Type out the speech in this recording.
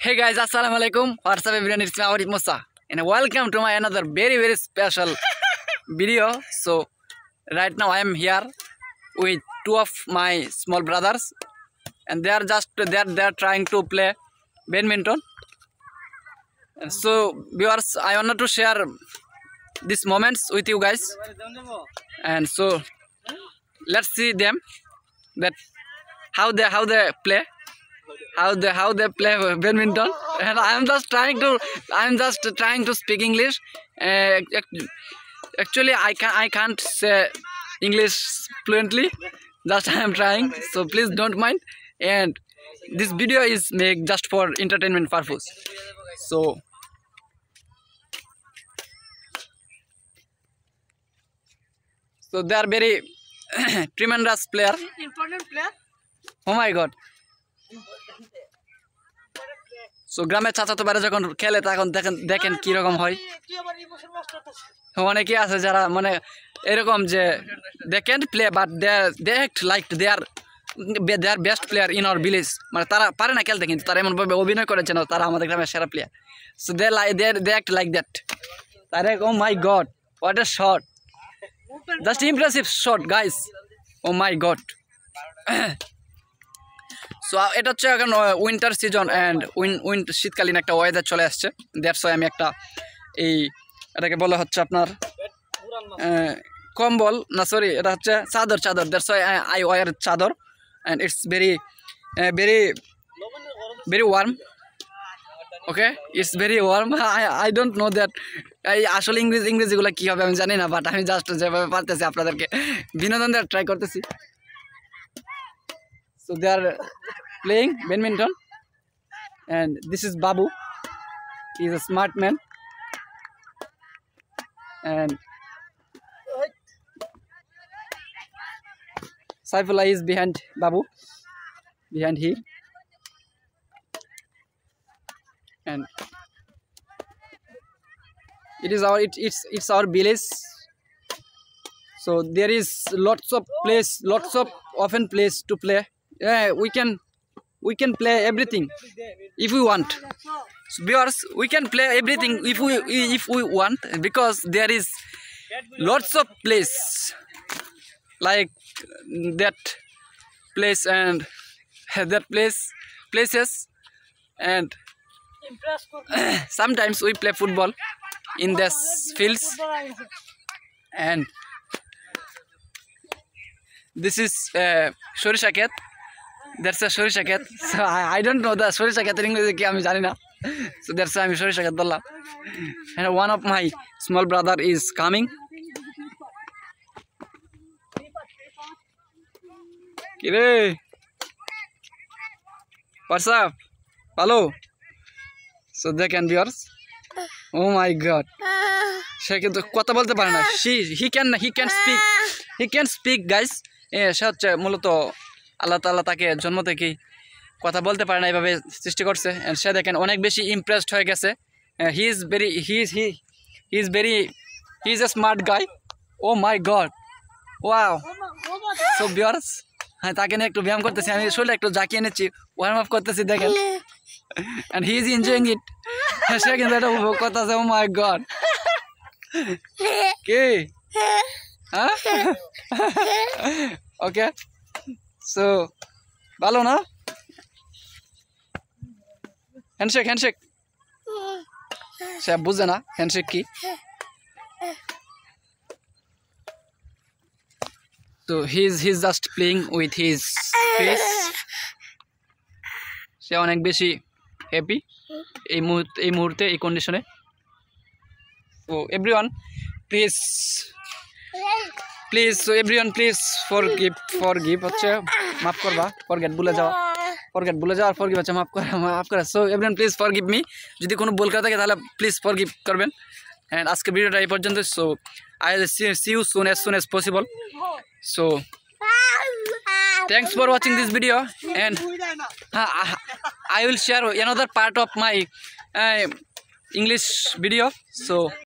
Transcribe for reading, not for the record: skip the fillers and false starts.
Hey guys, assalamu alaikum. What's up everyone? It's me Arif Musa and welcome to my another very special video. So right now I am here with two of my small brothers and they are trying to play badminton. And so viewers, I wanted to share these moments with you guys. And so let's see them that how they play. How they play badminton, and I'm just trying to speak English. Actually, I can't say English fluently. Just I am trying, so please don't mind. And this video is made just for entertainment purpose. So they are very tremendous player. Important player. Oh my God. So গ্রামের চাচাতো ভাইরা যখন খেলে তখন দেখেন কিরকম হয়। অনেকে আছে যারা মানে এরকম যে they can't play but they act like they are best player in our village. মানে তারা পারে না খেলতে, কিন্তু তারা এমনভাবে অভিনয় করেছে না তারা আমাদের গ্রামের সেরা player. So they act like that. তারা oh my God, what a shot, just impressive shot guys, oh my God. So এটা হচ্ছে এখন উইন্টার সিজন অ্যান্ড শীতকালীন একটা ওয়েদার চলে আসছে। দ্যাটস ওয়াই আমি একটা এটাকে বলা হচ্ছে আপনার কম্বল না, সরি, এটা হচ্ছে চাদর। দ্যাটস ওয়াই আই ওয়ার চাদর and it's very warm. Okay, it's very warm. I don't know that আসলে ইংরেজিগুলো কী হবে আমি জানি না, বাট আমি জাস্ট যেভাবে পারতেছি আপনাদেরকে বিনোদন দেওয়ার ট্রাই করতেছি। So they are playing badminton and this is Babu. He is a smart man and Saifullah is behind Babu, behind him, and it's our village. So there is lots of open place to play. Yeah, we can play everything if we want. So viewers, we can play everything if we want, because there is lots of place like that place and that places, and sometimes we play football in this fields. And this is Shorisha Khet. That's a Shorisha Khet. So I don't know the Shorisha Khet in English ki ami jani na. So that's why I'm Shorisha Khet bolla. And one of my small brother is coming. Kire, what's up? Hello. So they can be yours. Oh my God. সে কিন্তু কথা বলতে পারে না। he can speak guys. সে হচ্ছে মূলত আল্লাহ তাআলা তাকে জন্ম থেকেই কথা বলতে পারে না, এইভাবে সৃষ্টি করছে। সে দেখেন অনেক বেশি ইমপ্রেসড হয়ে গেছে। He is a smart guy. Oh my God, wow. So viewers, হ্যাঁ, তাকে নিয়ে একটু ব্যায়াম করতেছি আমি, শরীরে একটু জাকিয়ে এনেছি, ওয়ার্ম আপ করতেছি দেখেন, and he is enjoying it. সে কিন্তু এটা উপভোগ করতেছে। ও মাই গড, কি হ্যাঁ, ওকে। সো ভালো না, হ্যান্ডশেক সে বুঝে না হ্যান্ডশেক কি। তো he's just playing with his face. সে অনেক বেশি হ্যাপি এই মুহূর্তে এই কন্ডিশনে। So everyone please forgive হচ্ছে মাফ করবা, ফরগেট ভুলে যাওয়া আর ফরগিভ হচ্ছে মাফ করা। So everyone please forgive me, যদি কোনো ভুল করে থাকে তাহলে প্লিজ ফরগিভ করবেন। অ্যান্ড আজকে ভিডিওটা এই পর্যন্ত। So I will see you soon as possible. So thanks for watching this video, and I will share another part of my English video. So